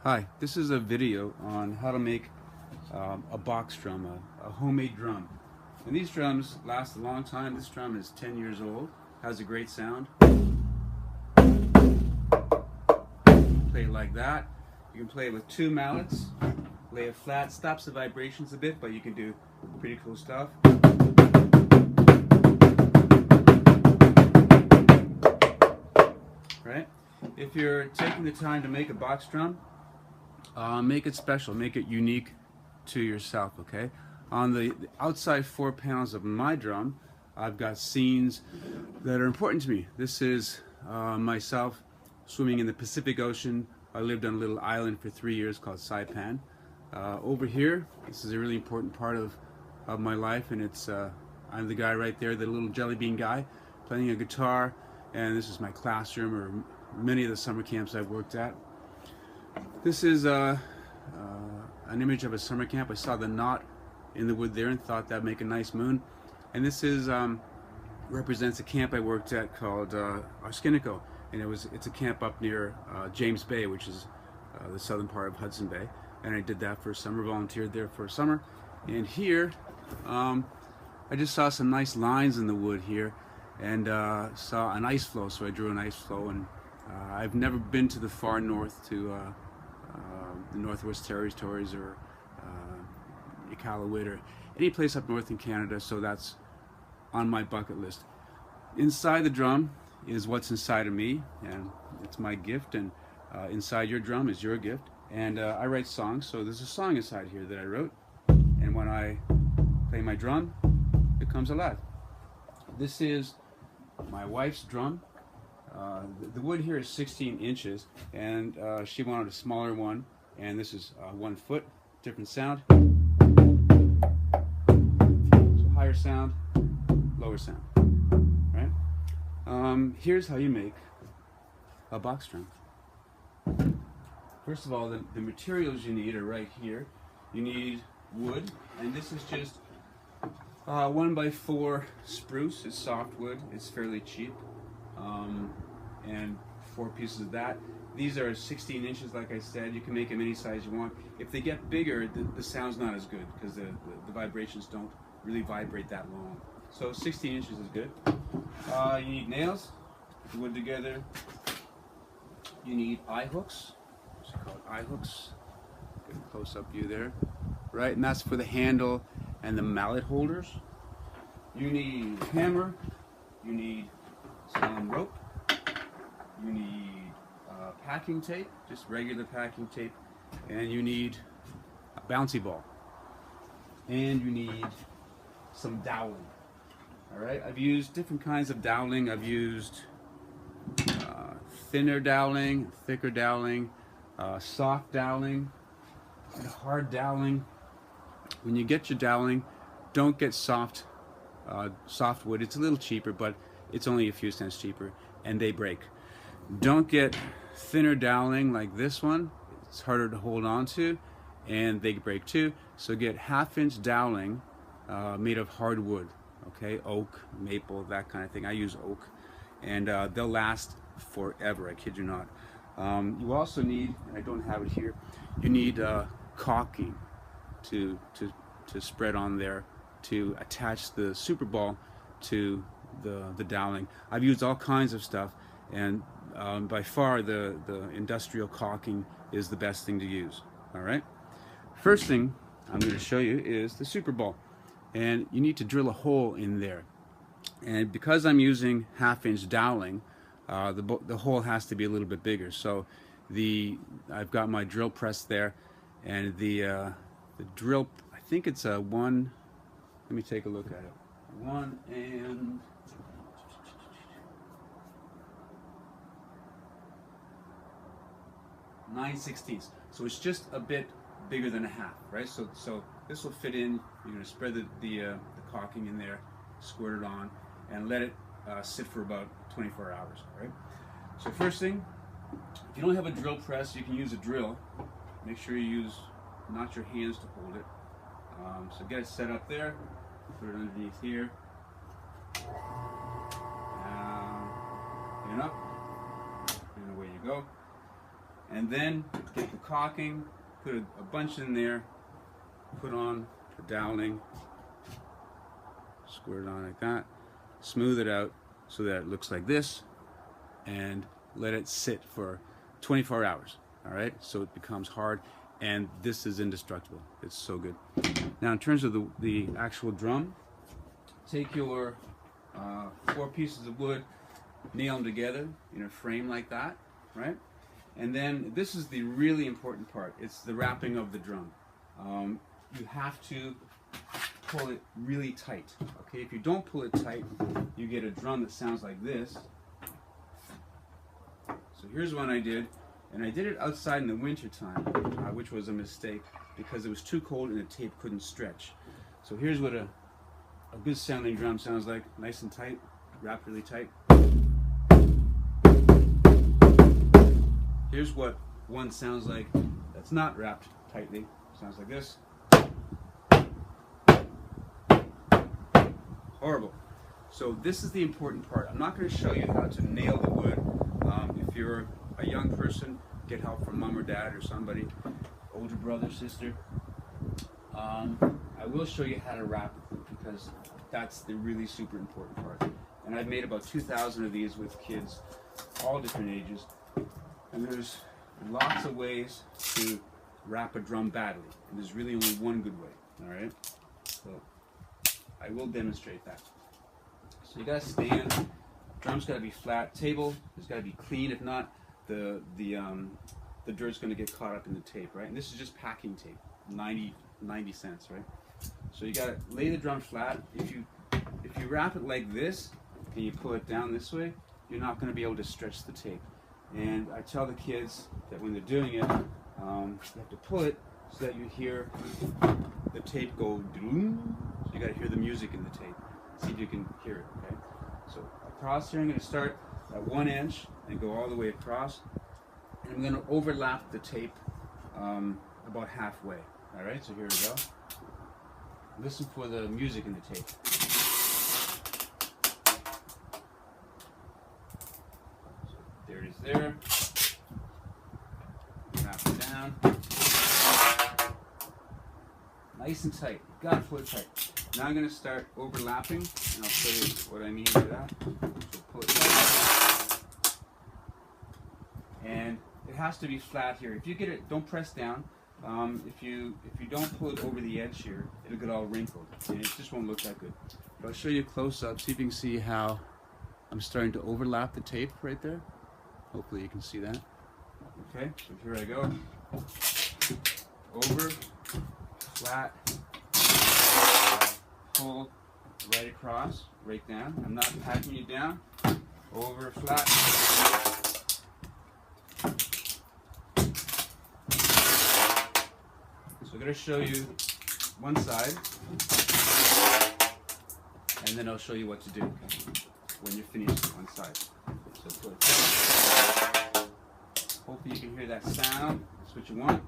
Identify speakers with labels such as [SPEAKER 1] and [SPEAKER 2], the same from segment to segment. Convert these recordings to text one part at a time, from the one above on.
[SPEAKER 1] Hi, this is a video on how to make a box drum, a homemade drum. And these drums last a long time. This drum is 10 years old, has a great sound. Play it like that. You can play it with two mallets, lay it flat, stops the vibrations a bit, but you can do pretty cool stuff. Right? If you're taking the time to make a box drum, make it special, make it unique to yourself, okay? On the outside 4 panels of my drum, I've got scenes that are important to me. This is myself swimming in the Pacific Ocean. I lived on a little island for 3 years called Saipan. Over here, this is a really important part of my life, and it's I'm the guy right there, the little jelly bean guy, playing a guitar, and this is my classroom or many of the summer camps I've worked at. This is an image of a summer camp. I saw the knot in the wood there and thought that'd make a nice moon. And this is represents a camp I worked at called Arskiniko, and it's a camp up near James Bay, which is the southern part of Hudson Bay. And I did that for a summer, volunteered there for a summer. And here, I just saw some nice lines in the wood here, and saw an ice floe, so I drew an ice floe. And I've never been to the far north, to the Northwest Territories or Iqaluit or any place up north in Canada, so that's on my bucket list. Inside the drum is what's inside of me, and it's my gift, and inside your drum is your gift. And I write songs, so there's a song inside here that I wrote, and when I play my drum, it comes alive. This is my wife's drum. The wood here is 16 inches, and she wanted a smaller one, and this is 1 foot, different sound. So higher sound, lower sound, right? Here's how you make a box drum. First of all, the materials you need are right here. You need wood, and this is just 1x4 spruce. It's softwood, it's fairly cheap. And 4 pieces of that. These are 16 inches, like I said. You can make them any size you want. If they get bigger, the sound's not as good because the vibrations don't really vibrate that long. So 16 inches is good. You need nails to put wood together. You need eye hooks. What's it called? Eye hooks. Get a close-up view there. Right, and that's for the handle and the mallet holders. You need hammer. You need some rope. You need packing tape, just regular packing tape, and you need a bouncy ball, and you need some doweling. All right, I've used different kinds of doweling. I've used thinner doweling, thicker doweling, soft doweling, and hard doweling. When you get your doweling, don't get soft wood. It's a little cheaper, but it's only a few cents cheaper, and they break. Don't get thinner doweling like this one. It's harder to hold on to, and they break too. So get 1/2-inch doweling made of hardwood, okay? Oak, maple, that kind of thing. I use oak, and they'll last forever, I kid you not. You also need, and I don't have it here, you need caulking to spread on there to attach the Super Ball to the doweling. I've used all kinds of stuff, and by far the industrial caulking is the best thing to use. All right, first thing I'm going to show you is the Super Ball, and you need to drill a hole in there. And because I'm using 1/2-inch doweling, the hole has to be a little bit bigger. So I've got my drill press there, and the drill, I think it's a 1. Let me take a look at it. 1 and 9/16. So it's just a bit bigger than a half, right? So this will fit in. You're going to spread the caulking in there, squirt it on, and let it sit for about 24 hours, right? So first thing, if you don't have a drill press, you can use a drill. Make sure you use not your hands to hold it. So get it set up there, put it underneath here, and up, and away you go. and then get the caulking, put a bunch in there, put on the doweling, squirt it on like that, smooth it out so that it looks like this, and let it sit for 24 hours. All right, so it becomes hard, and this is indestructible. It's so good. Now, in terms of the actual drum, take your 4 pieces of wood, nail them together in a frame like that, right? And then this is the really important part. It's the wrapping of the drum. You have to pull it really tight. Okay, if you don't pull it tight, you get a drum that sounds like this. So here's one I did, and I did it outside in the winter time, which was a mistake because it was too cold and the tape couldn't stretch. So here's what a good sounding drum sounds like, nice and tight, wrapped really tight. Here's what one sounds like that's not wrapped tightly. Sounds like this. Horrible. So this is the important part. I'm not going to show you how to nail the wood. If you're a young person, get help from mom or dad or somebody, older brother, sister. I will show you how to wrap it because that's the really super important part. And I've made about 2,000 of these with kids, all different ages. And there's lots of ways to wrap a drum badly. And there's really only one good way. All right? So I will demonstrate that. So you gotta stand. Drum's gotta be flat. Table has gotta be clean. If not, the dirt's gonna get caught up in the tape, right? And this is just packing tape, 90 cents, right? So you gotta lay the drum flat. If you wrap it like this and you pull it down this way, you're not gonna be able to stretch the tape. And I tell the kids that when they're doing it, you have to pull it so that you hear the tape go doom. So you got to hear the music in the tape. See if you can hear it. Okay. So across here, I'm going to start at 1 inch and go all the way across, and I'm going to overlap the tape about halfway. All right. So here we go. Listen for the music in the tape. There it is there. Wrap it down. Nice and tight. You gotta pull it tight. Now I'm gonna start overlapping, and I'll show you what I mean by that. So pull it tight. And it has to be flat here. If you get it, don't press down. If you don't pull it over the edge here, it'll get all wrinkled, and it just won't look that good. But I'll show you close up, see if you can see how I'm starting to overlap the tape right there. Hopefully you can see that. Okay, so here I go. Over, flat, pull right across, right down. I'm not packing you down. Over, flat. So I'm going to show you one side, and then I'll show you what to do when you're finished with one side. So put it down. Hopefully you can hear that sound. That's what you want.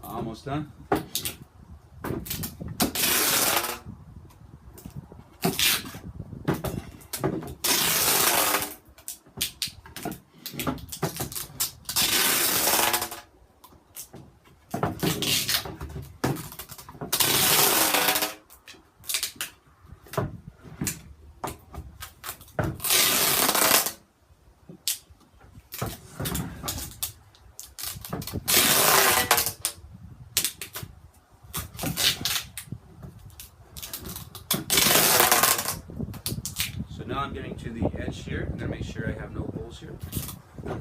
[SPEAKER 1] Almost done. Now I'm getting to the edge here. I'm going to make sure I have no holes here. A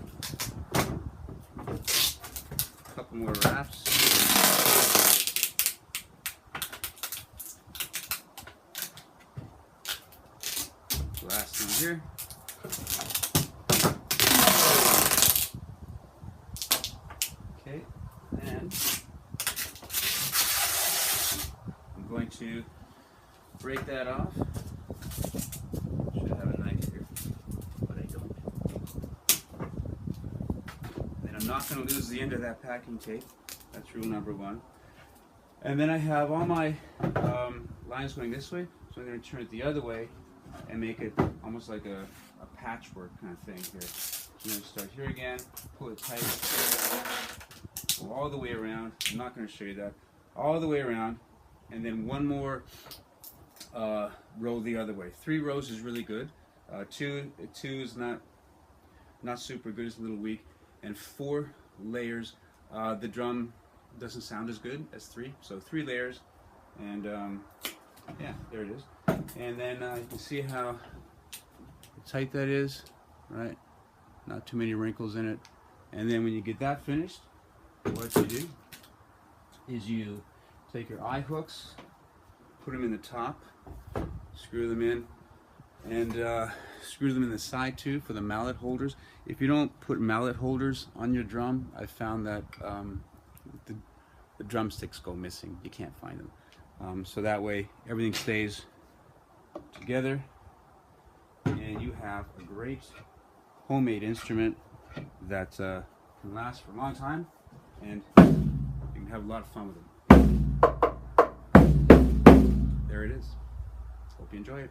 [SPEAKER 1] couple more wraps. Last one here. Okay, and I'm going to break that off. Should have a knife here. not going to lose the end of that packing tape. That's rule number one. And then I have all my lines going this way, so I'm going to turn it the other way and make it almost like a patchwork kind of thing here. So I'm going to start here again, pull it tight, go all the way around. I'm not going to show you that. All the way around, and then one more row the other way. 3 rows is really good. Two is not super good. It's a little weak. And 4 layers. The drum doesn't sound as good as 3, so 3 layers, and yeah, there it is. And then you can see how tight that is, right? Not too many wrinkles in it. And then when you get that finished, what you do is you take your eye hooks, put them in the top, screw them in, and screw them in the side too for the mallet holders. If you don't put mallet holders on your drum, I found that the drumsticks go missing. You can't find them. So that way everything stays together, and you have a great homemade instrument that can last for a long time, and you can have a lot of fun with it. There it is. Hope you enjoy it.